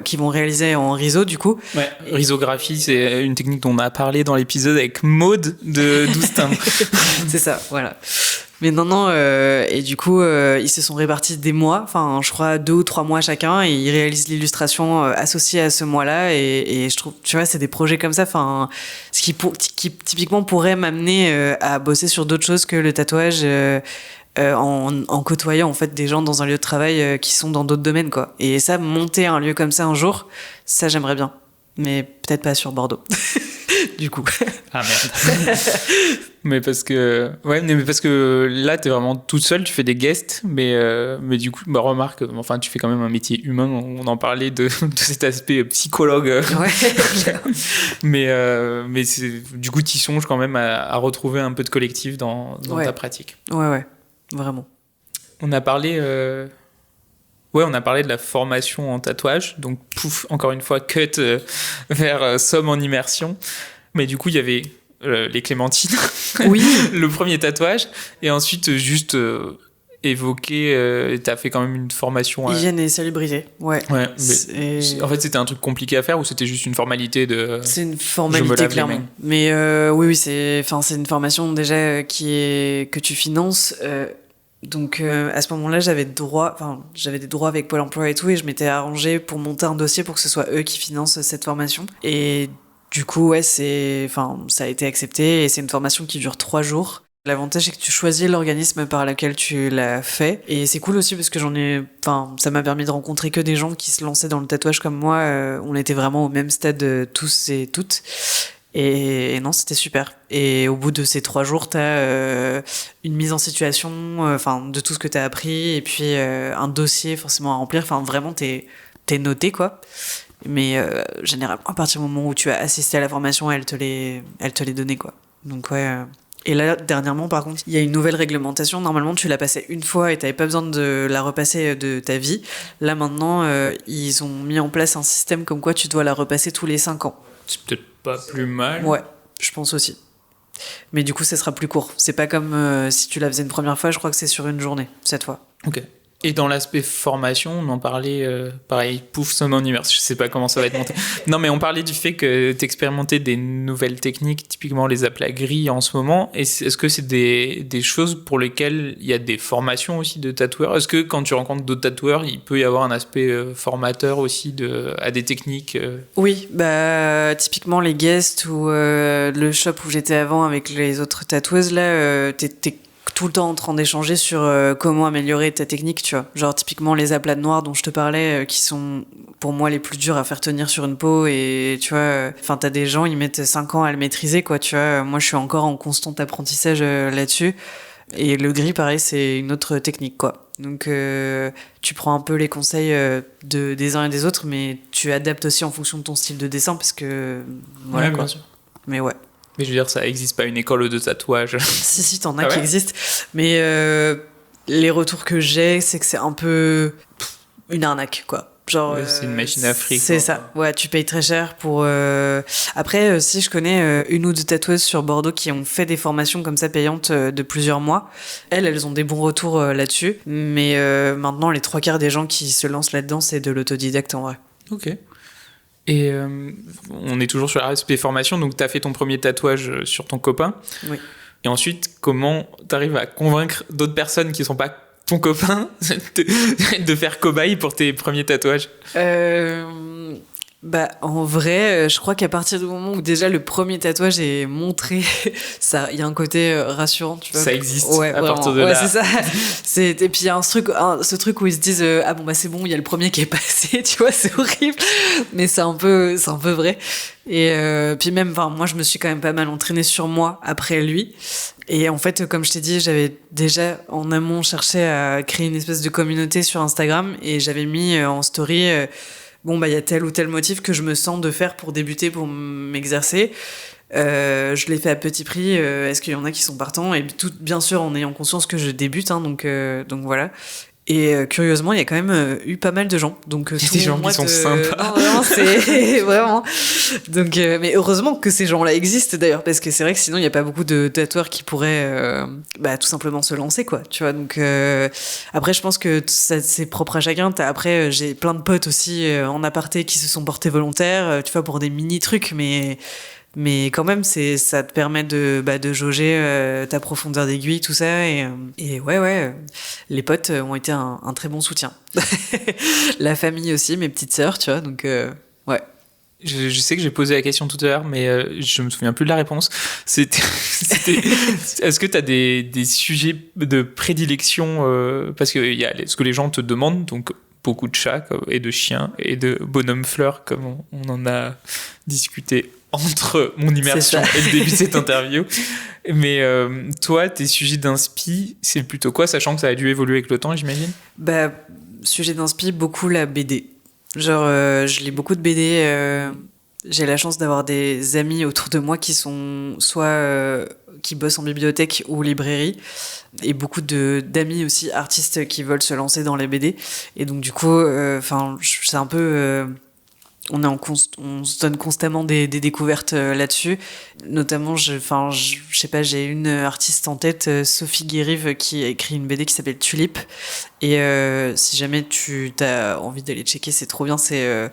qu'ils vont réaliser en riso, du coup. Ouais, risographie, c'est une technique dont on a parlé dans l'épisode avec Maude de Doustin. C'est ça, voilà. Mais non, et du coup, ils se sont répartis des mois, enfin, je crois 2 ou 3 mois chacun, et ils réalisent l'illustration associée à ce mois-là, et je trouve, tu vois, c'est des projets comme ça, enfin, ce qui typiquement pourrait m'amener à bosser sur d'autres choses que le tatouage, en côtoyant en fait des gens dans un lieu de travail qui sont dans d'autres domaines, quoi. Et ça, monter un lieu comme ça un jour, ça j'aimerais bien, mais peut-être pas sur Bordeaux. Du coup. Ah merde. mais parce que là t'es vraiment toute seule, tu fais des guests, mais du coup bah remarque, enfin tu fais quand même un métier humain, on en parlait de cet aspect psychologue. Ouais. mais du coup t'y songes quand même à retrouver un peu de collectif dans ta pratique. Ouais, vraiment. On a parlé de la formation en tatouage, donc pouf, encore une fois, cut vers Somme en immersion. Mais du coup, il y avait les clémentines, oui. le premier tatouage, et ensuite juste évoquer, t'as fait quand même une formation... Hygiène et salubrité, ouais. Mais en fait, c'était un truc compliqué à faire ou c'était juste une formalité de... C'est une formalité, clairement. Mais oui, c'est une formation déjà que tu finances... Donc à ce moment-là, j'avais des droits avec Pôle emploi et tout, et je m'étais arrangée pour monter un dossier pour que ce soit eux qui financent cette formation. Et du coup, ouais, ça a été accepté, et c'est une formation qui dure 3 jours. L'avantage, c'est que tu choisis l'organisme par lequel tu l'as fait, et c'est cool aussi parce que ça m'a permis de rencontrer que des gens qui se lançaient dans le tatouage comme moi. On était vraiment au même stade tous et toutes. Et non, c'était super. Et au bout de ces 3 jours, t'as une mise en situation, de tout ce que t'as appris, et puis un dossier forcément à remplir. Enfin, vraiment, t'es noté, quoi. Mais généralement, à partir du moment où tu as assisté à la formation, elle te les donnait, quoi. Donc ouais. Et là, dernièrement, par contre, il y a une nouvelle réglementation. Normalement, tu l'as passée une fois et t'avais pas besoin de la repasser de ta vie. Là, maintenant, ils ont mis en place un système comme quoi tu dois la repasser tous les 5 ans. C'est peut-être pas plus mal. Ouais, je pense aussi. Mais du coup, ça sera plus court. C'est pas comme si tu la faisais une première fois, je crois que c'est sur une journée, cette fois. Ok. Et dans l'aspect formation, on en parlait, pareil, pouf, Somme en immersion, je sais pas comment ça va être monté. Non, mais on parlait du fait que t'expérimentais des nouvelles techniques, typiquement les aplats gris en ce moment. Et est-ce que c'est des choses pour lesquelles il y a des formations aussi de tatoueurs ? Est-ce que quand tu rencontres d'autres tatoueurs, il peut y avoir un aspect formateur aussi à des techniques Oui, typiquement les guests ou le shop où j'étais avant avec les autres tatoueuses, là, t'es tout le temps en train d'échanger sur comment améliorer ta technique, tu vois. Genre typiquement les aplats de noir dont je te parlais, qui sont pour moi les plus durs à faire tenir sur une peau, et tu vois, t'as des gens, ils mettent 5 ans à le maîtriser, quoi, tu vois. Moi, je suis encore en constant apprentissage là-dessus. Et le gris, pareil, c'est une autre technique, quoi. Donc tu prends un peu les conseils des uns et des autres, mais tu adaptes aussi en fonction de ton style de dessin, parce que voilà, quoi. Bien sûr. Mais ouais. Mais je veux dire, ça n'existe pas une école de tatouage. Si, t'en as qui existent. Mais les retours que j'ai, c'est que c'est un peu une arnaque, quoi. Genre, c'est une machine à fric. C'est ça. Ouais, tu payes très cher pour... Après, si je connais une ou deux tatoueuses sur Bordeaux qui ont fait des formations comme ça payantes de plusieurs mois. Elles ont des bons retours là-dessus. Mais maintenant, les 3/4 des gens qui se lancent là-dedans, c'est de l'autodidacte en vrai. Ok. Et on est toujours sur l'aspect formation, donc tu as fait ton premier tatouage sur ton copain. Oui. Et ensuite, comment tu arrives à convaincre d'autres personnes qui ne sont pas ton copain de faire cobaye pour tes premiers tatouages ? En vrai, je crois qu'à partir du moment où déjà le premier tatouage est montré, il y a un côté rassurant, tu vois. Ça existe. Ouais, à partir de là. Ouais, c'est ça. Et puis il y a ce truc où ils se disent c'est bon, il y a le premier qui est passé, tu vois, c'est horrible, mais c'est un peu vrai. Et puis même, moi je me suis quand même pas mal entraînée sur moi après lui. Et en fait, comme je t'ai dit, j'avais déjà en amont cherché à créer une espèce de communauté sur Instagram et j'avais mis en story bon bah il y a tel ou tel motif que je me sens de faire pour débuter, pour m'exercer. Je l'ai fait à petit prix. Est-ce qu'il y en a qui sont partants? Et tout, bien sûr, en ayant conscience que je débute, hein, donc voilà. Et curieusement, il y a quand même eu pas mal de gens. Donc il y a des gens qui sont sympas. Non, vraiment, c'est vraiment. Donc, mais heureusement que ces gens-là existent d'ailleurs, parce que c'est vrai que sinon il n'y a pas beaucoup de tatoueurs qui pourraient, tout simplement se lancer, quoi. Tu vois. Donc après, je pense que ça, c'est propre à chacun. Après, j'ai plein de potes aussi en aparté qui se sont portés volontaires, tu vois, pour des mini trucs, mais quand même, ça te permet de jauger ta profondeur d'aiguille, tout ça. Et ouais, les potes ont été un très bon soutien. La famille aussi, mes petites sœurs, tu vois, donc ouais. Je sais que j'ai posé la question tout à l'heure, mais je me souviens plus de la réponse. C'était est-ce que tu as des sujets de prédilection parce qu'il y a ce que les gens te demandent, donc beaucoup de chats et de chiens et de bonhommes fleurs, comme on en a discuté entre mon immersion et le début de cette interview. Mais toi, tes sujets d'inspi, c'est plutôt quoi, sachant que ça a dû évoluer avec le temps, j'imagine? Bah, sujet d'inspi, beaucoup la BD. Genre, je lis beaucoup de BD. J'ai la chance d'avoir des amis autour de moi qui sont soit qui bossent en bibliothèque ou librairie, et beaucoup d'amis aussi artistes qui veulent se lancer dans les BD. Et donc du coup, c'est un peu on se donne constamment des découvertes là-dessus. Notamment, je sais pas, j'ai une artiste en tête, Sophie Guérive, qui a écrit une BD qui s'appelle Tulipe. Et si jamais tu as envie d'aller checker, c'est trop bien. C'est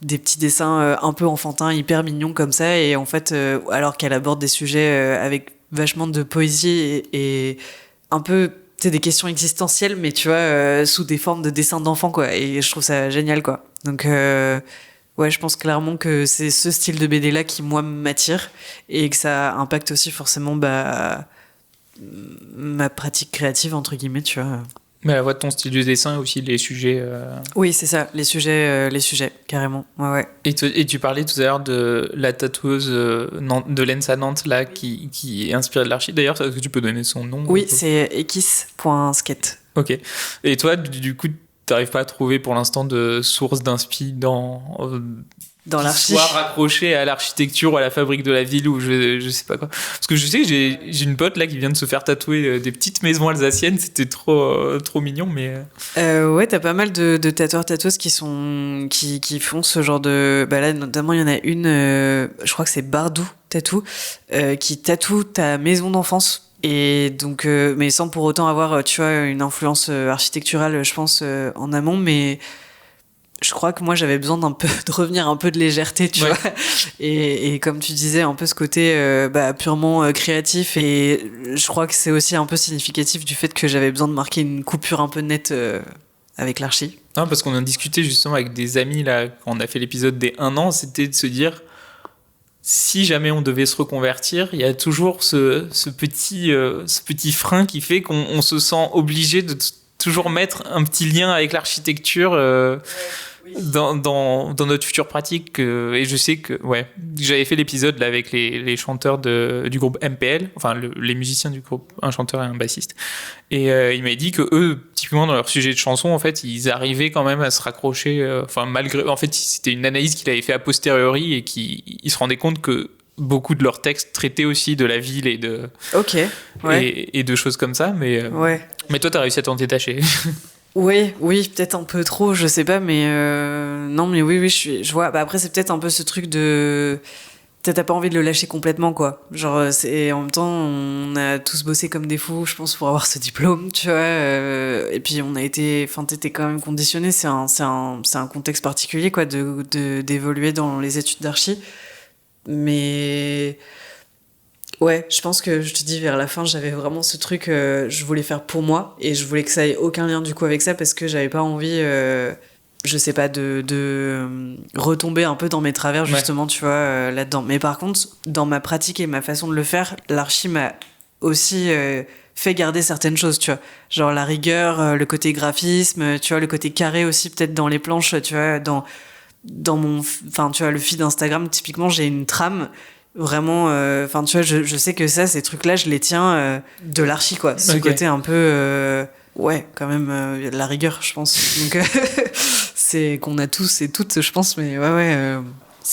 des petits dessins un peu enfantins, hyper mignons comme ça. Et en fait, alors qu'elle aborde des sujets avec vachement de poésie et un peu des questions existentielles, mais tu vois, sous des formes de dessins d'enfants, quoi. Et je trouve ça génial, quoi. Donc ouais, je pense clairement que c'est ce style de BD là qui moi m'attire et que ça impacte aussi forcément ma pratique créative, entre guillemets, tu vois. Mais à la voix de ton style de dessin et aussi les sujets. Oui, c'est ça, les sujets, carrément. Ouais. Et tu parlais tout à l'heure de la tatoueuse de Lens à Nantes là qui est inspirée de l'archi. D'ailleurs, est-ce que tu peux donner son nom? Oui, c'est ekis.skate. Ok. Et toi, du coup, t'arrives pas à trouver pour l'instant de source d'inspi dans l'archi, soit raccroché à l'architecture ou à la fabrique de la ville ou je sais pas quoi, parce que je sais que j'ai une pote là qui vient de se faire tatouer des petites maisons alsaciennes. C'était trop mignon. Mais ouais, t'as pas mal de tatoueuses qui font ce genre de, là notamment il y en a une, je crois que c'est Bardou Tattoo, qui tatoue ta maison d'enfance. Et donc, mais sans pour autant avoir, tu vois, une influence architecturale, je pense, en amont. Mais je crois que moi, j'avais besoin de revenir un peu de légèreté, tu vois. Et comme tu disais, un peu ce côté purement créatif. Et je crois que c'est aussi un peu significatif du fait que j'avais besoin de marquer une coupure un peu nette avec l'archi. Non, parce qu'on a discuté justement avec des amis là, quand on a fait l'épisode des 1 an, c'était de se dire, si jamais on devait se reconvertir, il y a toujours ce petit frein qui fait qu'on se sent obligé de toujours mettre un petit lien avec l'architecture dans notre future pratique. Et je sais que j'avais fait l'épisode là avec les chanteurs du groupe MPL, enfin les musiciens du groupe, un chanteur et un bassiste. Et il m'a dit que eux, typiquement dans leur sujet de chanson, en fait, ils arrivaient quand même à se raccrocher. Malgré, en fait, c'était une analyse qu'il avait fait a posteriori et il se rendait compte que beaucoup de leurs textes traitaient aussi de la ville et de et de choses comme ça. Mais toi, t'as réussi à t'en détacher. Oui, peut-être un peu trop, je sais pas, mais non, mais oui, je vois. Après, c'est peut-être un peu ce truc de, peut-être t'as pas envie de le lâcher complètement, quoi. Genre, en même temps, on a tous bossé comme des fous, je pense, pour avoir ce diplôme, tu vois. Et puis t'étais quand même conditionné. C'est un contexte particulier, quoi, d'évoluer dans les études d'archi. Mais ouais, je pense que je te dis vers la fin, j'avais vraiment ce truc, je voulais faire pour moi et je voulais que ça ait aucun lien du coup avec ça parce que j'avais pas envie, je sais pas, de retomber un peu dans mes travers justement, tu vois, là-dedans. Mais par contre, dans ma pratique et ma façon de le faire, l'archi m'a aussi fait garder certaines choses, tu vois, genre la rigueur, le côté graphisme, tu vois, le côté carré aussi peut-être dans les planches, tu vois, dans mon, enfin tu vois, le feed Instagram typiquement, j'ai une trame Vraiment, enfin, tu vois, je sais que ces trucs-là, je les tiens de l'archi, quoi. Ce côté un peu, ouais, quand même, la rigueur, je pense. Donc, c'est qu'on a tous et toutes, je pense, mais ouais,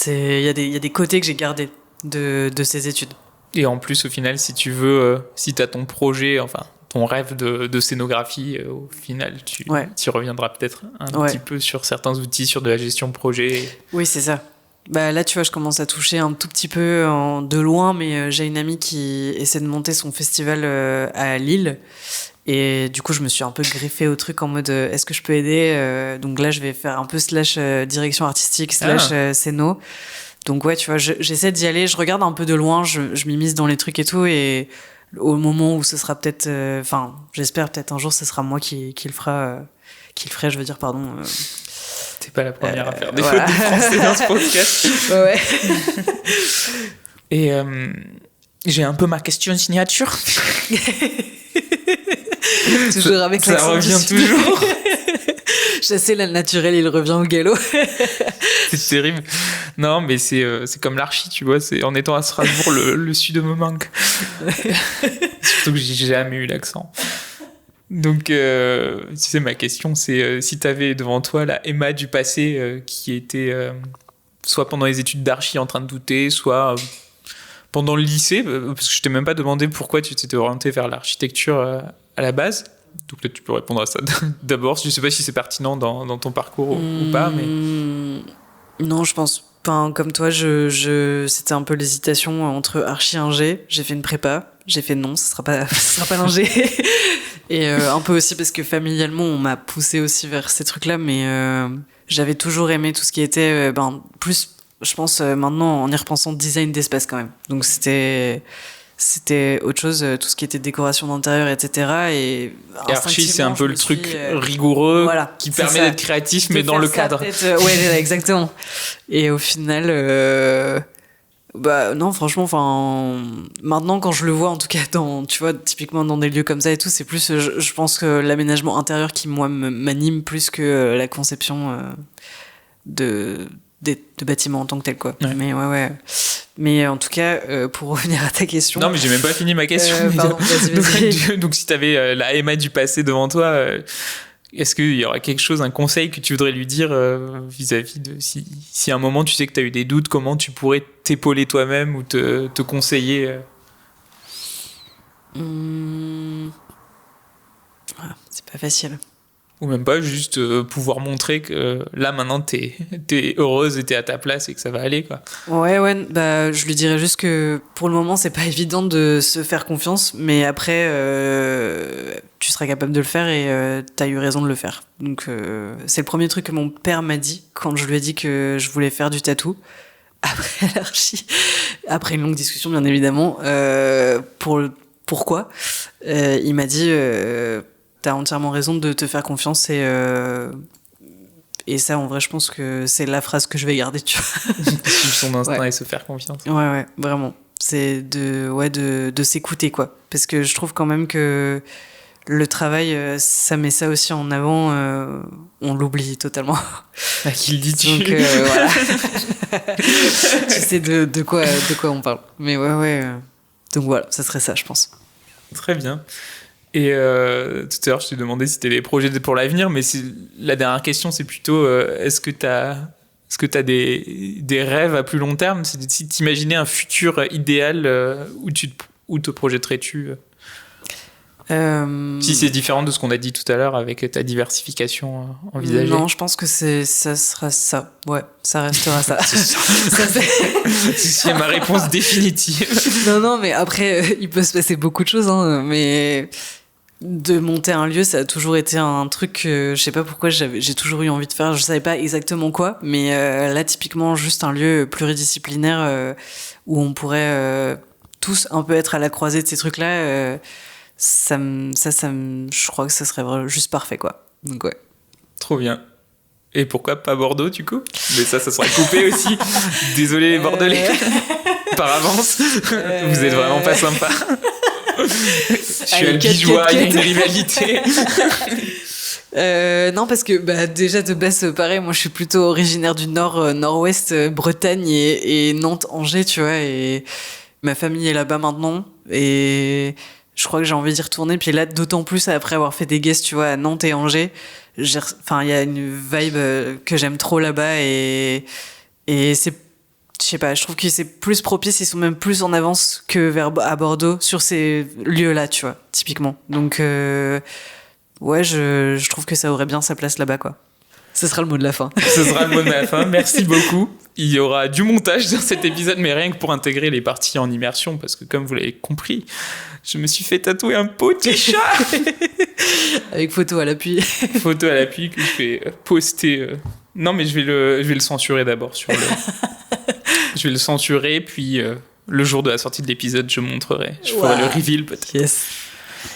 il y a des côtés que j'ai gardés de ces études. Et en plus, au final, si tu veux, si t'as ton projet, enfin, ton rêve de scénographie, au final, tu y reviendras peut-être un petit peu sur certains outils, sur de la gestion de projet. Oui, c'est ça. Bah là, tu vois, je commence à toucher un tout petit peu de loin, mais j'ai une amie qui essaie de monter son festival à Lille. Et du coup, je me suis un peu greffée au truc en mode est-ce que je peux aider donc là, je vais faire un peu / direction artistique / scéno. Donc ouais, tu vois, j'essaie d'y aller. Je regarde un peu de loin, je m'immisce dans les trucs et tout. Et au moment où ce sera peut-être... Enfin, j'espère peut-être un jour, ce sera moi qui le ferai, je veux dire, pardon... T'es pas la première à faire des fautes de français dans ce podcast. Ouais. Et j'ai un peu ma question signature. Toujours avec ça revient toujours. Chasser le naturel, il revient au galop. C'est terrible. Non, mais c'est comme l'archi, tu vois. C'est en étant à Strasbourg, le sud me manque. Surtout que j'ai jamais eu l'accent. Donc, tu sais, ma question, c'est si tu avais devant toi la Emma du passé qui était soit pendant les études d'archi en train de douter, soit pendant le lycée, parce que je t'ai même pas demandé pourquoi tu t'étais orienté vers l'architecture à la base. Donc peut-être tu peux répondre à ça d'abord. Je sais pas si c'est pertinent dans ton parcours ou pas, mais... Non, je pense pas. Comme toi, c'était un peu l'hésitation entre archi et ingé. J'ai fait une prépa. J'ai fait non, ce sera pas l'ingé. Et un peu aussi parce que familialement, on m'a poussé aussi vers ces trucs-là, mais j'avais toujours aimé tout ce qui était, plus, je pense, maintenant, en y repensant, design d'espace quand même. Donc c'était autre chose, tout ce qui était décoration d'intérieur, etc. Et archi, c'est un peu le truc rigoureux qui permet d'être créatif, mais dans le cadre. Ouais, exactement. Et au final... Bah non, franchement, enfin maintenant quand je le vois, en tout cas tu vois, typiquement dans des lieux comme ça et tout, c'est plus je pense que l'aménagement intérieur qui moi m'anime plus que la conception de bâtiments en tant que tel, quoi. Ouais. Mais ouais. Mais en tout cas, pour revenir à ta question. Non, mais j'ai même pas fini ma question. Pardon, vas-y. Donc si t'avais la Emma du passé devant toi, est-ce qu'il y aura quelque chose, un conseil que tu voudrais lui dire vis-à-vis de si à un moment tu sais que tu as eu des doutes, comment tu pourrais t'épauler toi-même ou te conseiller C'est pas facile. Ou même pas, juste pouvoir montrer que là maintenant t'es heureuse et t'es à ta place et que ça va aller, quoi. Ouais, bah je lui dirais juste que pour le moment c'est pas évident de se faire confiance, mais après tu seras capable de le faire et t'as eu raison de le faire. Donc c'est le premier truc que mon père m'a dit quand je lui ai dit que je voulais faire du tatou. Après l'archi, après une longue discussion bien évidemment, pourquoi il m'a dit t'as entièrement raison de te faire confiance et ça en vrai je pense que c'est la phrase que je vais garder, tu vois. Suivre son instinct et se faire confiance. Ouais, vraiment. C'est de s'écouter, quoi. Parce que je trouve quand même que le travail, ça met ça aussi en avant, on l'oublie totalement. À qui le dis-tu ? Donc voilà. Tu sais de quoi on parle. Mais ouais. Donc voilà, ça serait ça, je pense. Très bien. Et tout à l'heure, je t'ai demandé si tu avais des projets pour l'avenir, mais la dernière question, c'est plutôt est-ce que tu as des rêves à plus long terme ? Si tu imaginais un futur idéal, où te projetterais-tu si c'est différent de ce qu'on a dit tout à l'heure avec ta diversification envisagée. Non, je pense que ça sera ça. Ouais, ça restera ça. C'est ma réponse définitive. Non, mais après, il peut se passer beaucoup de choses, hein, mais de monter un lieu, ça a toujours été un truc que je sais pas pourquoi j'ai toujours eu envie de faire. Je savais pas exactement quoi, mais là, typiquement, juste un lieu pluridisciplinaire où on pourrait tous un peu être à la croisée de ces trucs-là. Je crois que ça serait juste parfait, quoi. Donc ouais. Trop bien. Et pourquoi pas Bordeaux, du coup ? Mais ça sera coupé aussi. Désolé les Bordelais. Par avance. Vous êtes vraiment pas sympa. Je suis albigeois, il y a une rivalité. Non, parce que déjà de base, pareil, moi je suis plutôt originaire du nord, nord-ouest, Bretagne et Nantes, Angers, tu vois, et ma famille est là-bas maintenant, et je crois que j'ai envie d'y retourner. Puis là, d'autant plus après avoir fait des guests, tu vois, à Nantes et Angers, il y a une vibe que j'aime trop là-bas, et c'est, je sais pas, je trouve que c'est plus propice, ils sont même plus en avance à Bordeaux sur ces lieux-là, tu vois, typiquement. Donc, ouais, je trouve que ça aurait bien sa place là-bas, quoi. Ce sera le mot de la fin. Ce sera le mot de la fin. Merci beaucoup. Il y aura du montage dans cet épisode, mais rien que pour intégrer les parties en immersion, parce que comme vous l'avez compris, je me suis fait tatouer un petit chat avec photo à l'appui. Photo à l'appui que je vais poster. Non, mais je vais le censurer d'abord sur le. Je vais le censurer, puis le jour de la sortie de l'épisode, je montrerai. Je ferai le reveal peut-être. Yes.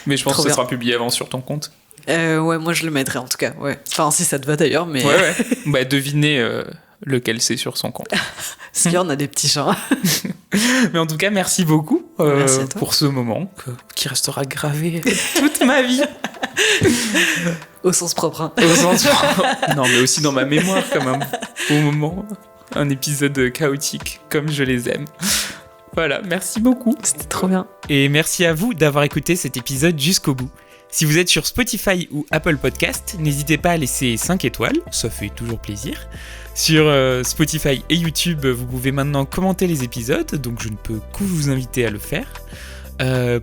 Mais je pense Trop que ça bien. sera publié avant sur ton compte. Ouais, moi je le mettrai en tout cas. Ouais. Enfin, si ça te va d'ailleurs, mais. Ouais. Devinez lequel c'est sur son compte. Parce qu'il y en a des petits chats. Mais en tout cas, merci beaucoup Merci à toi. pour ce moment qui restera gravé toute ma vie. Au sens propre. Hein. Au sens non, mais aussi dans ma mémoire, comme un beau moment. Un épisode chaotique, comme je les aime. Voilà, merci beaucoup. C'était trop bien. Et merci à vous d'avoir écouté cet épisode jusqu'au bout. Si vous êtes sur Spotify ou Apple Podcast, n'hésitez pas à laisser 5 étoiles, ça fait toujours plaisir. Sur Spotify et YouTube, vous pouvez maintenant commenter les épisodes, donc je ne peux que vous inviter à le faire.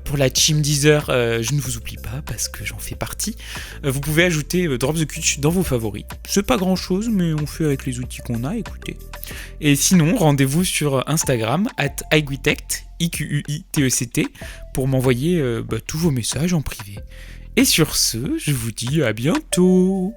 Pour la team Deezer, je ne vous oublie pas parce que j'en fais partie. Vous pouvez ajouter Drop the Kutch dans vos favoris. C'est pas grand chose, mais on fait avec les outils qu'on a, écoutez. Et sinon, rendez-vous sur Instagram @iguitect, IQUITECT, pour m'envoyer tous vos messages en privé. Et sur ce, je vous dis à bientôt.